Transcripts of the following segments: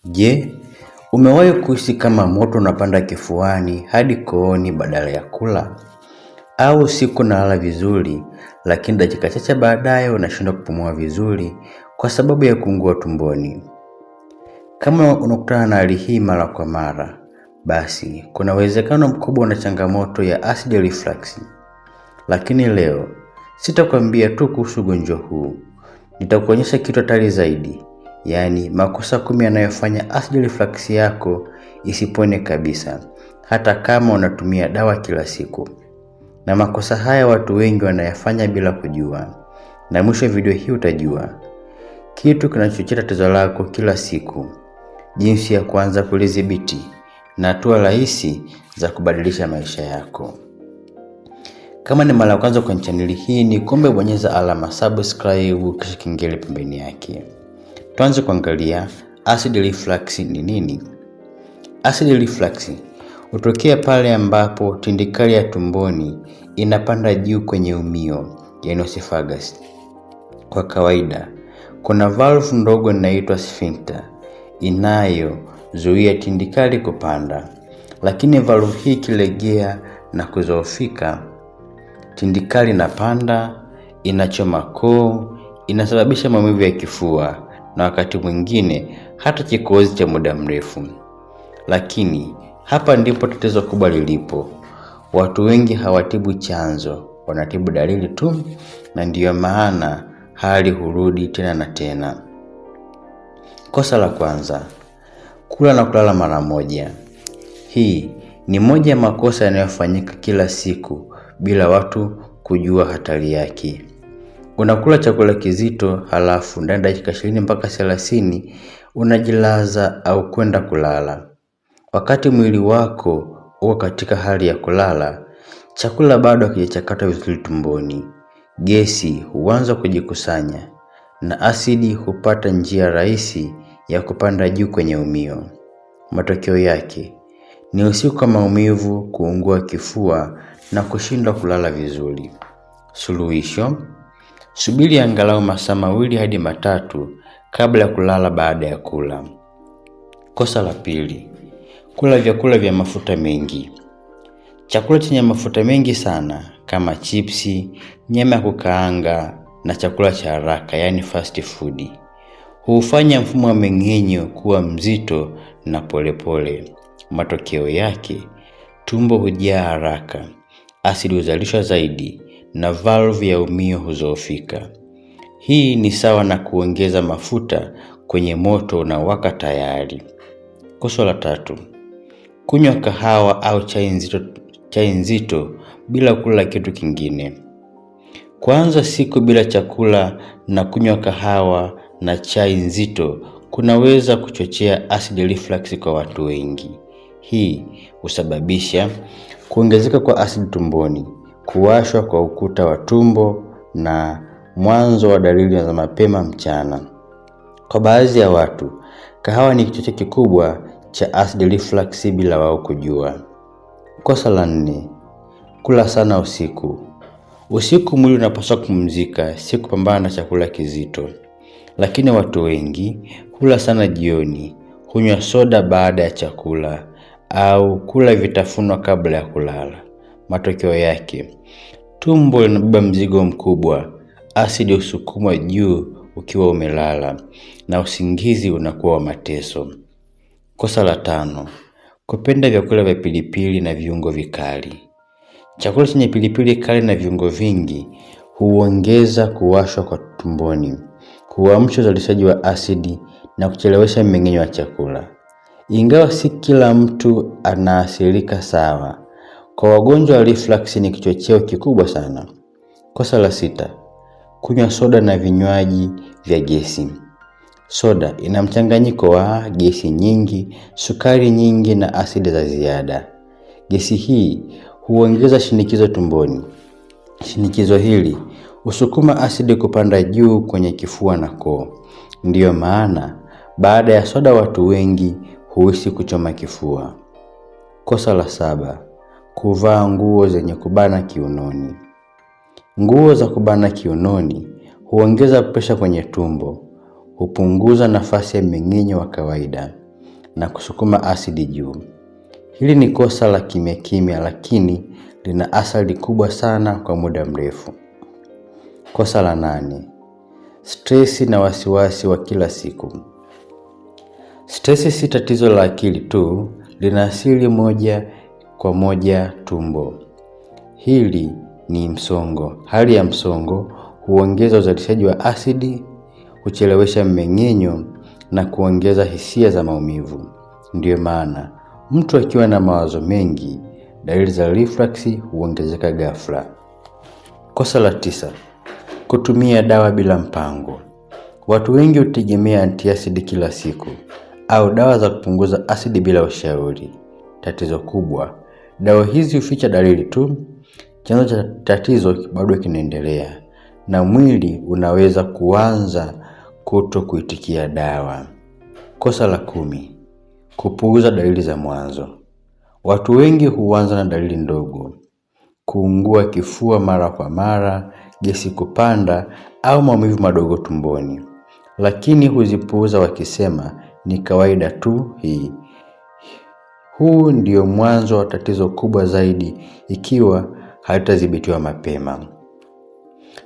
Je, umewahi kuhisi kama moto unapanda kifuani hadi kooni badala ya kula? Au siku unalala vizuri lakini dakika chache baadaye unashindwa kupumua vizuri kwa sababu ya kuungua tumboni? Kama unakutana na hali hii mara kwa mara, basi kuna uwezekano mkubwa una changamoto ya acid reflux. Lakini leo sitakwambia tu kuhusu ugonjwa huu, nitakuonyesha kitu hatari zaidi. Yaani makosa 10 yanayofanya acid reflux yako isipone kabisa hata kama unatumia dawa kila siku. Na makosa haya watu wengi wanayafanya bila kujua. Na mwisho video hii utajua kitu kinachochochea tatizo lako kila siku, jinsi ya kuanza kulidhibiti na hatua rahisi za kubadilisha maisha yako. Kama ni mara ya kwanza kwenye channel hii, ni kuombe bonyeza alama subscribe kisha kengele pembeni yake. Tuanze kuangalia acid reflux ni nini. Acid reflux hutokea pale ambapo tindikali ya tumboni inapanda juu kwenye umio, yaani esophagus. Kwa kawaida, kuna valve ndogo inaitwa sphincter inayozuia tindikali kupanda. Lakini valve hii ikilegea na kuzoofika, tindikali inapanda, inachoma koo, inasababisha maumivu ya kifua na wakati mwingine hata kikohozi cha muda mrefu. Lakini hapa ndipo tatizo kubwa lilipo. Watu wengi hawatibu chanzo, wanatibu dalili tu, na ndiyo maana hali hurudi tena na tena. Kosa la kwanza, kula na kulala mara moja. Hii ni moja ya makosa yanayofanyika kila siku bila watu kujua hatari yake. Unakula chakula kizito halafu ndani ya dakika 20 mpaka 30 unajilaza au kwenda kulala. Wakati mwili wako uko katika hali ya kulala, chakula bado hakijachakatwa vizuri tumboni. Gesi huanza kujikusanya na asidi hupata njia rahisi ya kupanda juu kwenye umio. Matokeo yake ni usiku wa maumivu, kuungua kifua na kushindwa kulala vizuri. Suluhisho: subiri angalau masaa 2 hadi 3 kabla ya kulala baada ya kula. Kosa la pili, kula vyakula vya mafuta mengi. Chakula chenye mafuta mengi sana kama chipsi, nyama ya kukaanga na chakula cha haraka, yaani fast food, hufanya mfumo wa mmeng'enyo kuwa mzito na polepole. Matokeo yake, tumbo hujaa haraka, asidi huzalishwa zaidi na valve ya umio huzoofika. Hii ni sawa na kuongeza mafuta kwenye moto unaowaka tayari. Kosa la tatu, kunywa kahawa au chai nzito bila kula kitu kingine. Kuanza siku bila chakula na kunywa kahawa na chai nzito kunaweza kuchochea acid reflux kwa watu wengi. Hii husababisha kuongezeka kwa asidi tumboni, kuwashwa kwa ukuta wa tumbo na mwanzo wa dalili za mapema mchana. Kwa baadhi ya watu, kahawa ni kichocheo kikubwa cha acid reflux bila wao kujua. Kosa la 4, kula sana usiku. Usiku mwili unapaswa kupumzika, si kupambana na chakula kizito. Lakini watu wengi hula sana jioni, hunywa soda baada ya chakula au kula vitafunwa kabla ya kulala. Matokeo yake, tumbo linabeba mzigo mkubwa, asidi husukumwa juu ukiwa umelala na usingizi unakuwa wa mateso. Kosa la 5, kupenda vyakula vya pilipili na viungo vikali. Chakula chenye pilipili kali na viungo vingi huongeza kuwashwa kwa tumboni, huamsha uzalishaji wa asidi na kuchelewesha mmeng'enyo wa chakula. Ingawa si kila mtu anaathirika sawa, kwa wagonjwa wa reflux ni kichocheo kikubwa sana. Kosa la 6, kunywa soda na vinywaji vya gesi. Soda ina mchanganyiko wa gesi nyingi, sukari nyingi na asidi za ziada. Gesi hii huongeza shinikizo tumboni. Shinikizo hili husukuma asidi kupanda juu kwenye kifua na koo. Ndiyo maana baada ya soda watu wengi huhisi kuchoma kifua. Kosa la 7, kuvaa nguo zenye kubana kiunoni. Nguo za kubana kiunoni huongeza presha kwenye tumbo, hupunguza nafasi ya mmeng'enyo wa kawaida na kusukuma asidi juu. Hili ni kosa la kimya kimya, lakini lina athari kubwa sana kwa muda mrefu. Kosa la 8. Stress na wasiwasi wa kila siku. Stress si tatizo la akili tu, linaathiri moja kwa moja tumbo. Hili ni msongo. Hali ya msongo huongeza uzalishaji wa asidi, huchelewesha mmeng'enyo na kuongeza hisia za maumivu. Ndiyo maana mtu akiwa na mawazo mengi, dalili za reflux huongezeka ghafla. Kosa la 9. Kutumia dawa bila mpango. Watu wengi hutegemea antiacid kila siku au dawa za kupunguza asidi bila ushauri. Tatizo kubwa, dawa hizi huficha dalili tu. Chanzo cha tatizo bado kinaendelea na mwili unaweza kuanza kuitikia dawa. Kosa la 10. Kupuuza dalili za mwanzo. Watu wengi huanza na dalili ndogo: kuungua kifua mara kwa mara, gesi kupanda au maumivu madogo tumboni, lakini huzipuuza wakisema ni kawaida tu hii. Huu ndio mwanzo wa tatizo kubwa zaidi ikiwa halitadhibitiwa mapema.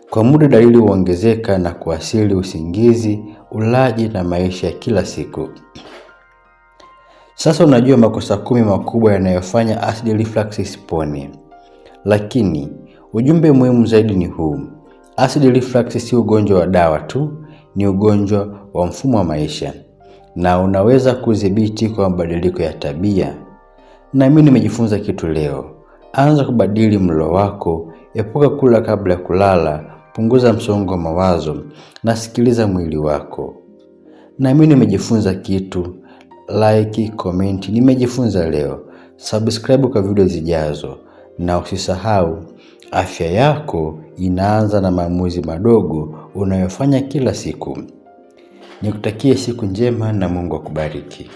Kwa muda dalili huongezeka na kuathiri usingizi, ulaji na maisha ya kila siku. Sasa unajua makosa 10 makubwa yanayofanya acid reflux isipone. Lakini ujumbe muhimu zaidi ni huu: acid reflux si ugonjwa wa dawa tu, ni ugonjwa wa mfumo wa maisha, na unaweza kudhibiti kwa mabadiliko ya tabia. Na mimi nimejifunza kitu leo. Anza kubadili mlo wako, epuka kula kabla ya kulala, punguza msongo wa mawazo na sikiliza mwili wako. Na mimi nimejifunza kitu. Like, comment, nimejifunza leo. Subscribe kwa video zijazo. Na usisahau, afya yako inaanza na maamuzi madogo unayofanya kila siku. Nikutakie siku njema na Mungu akubariki.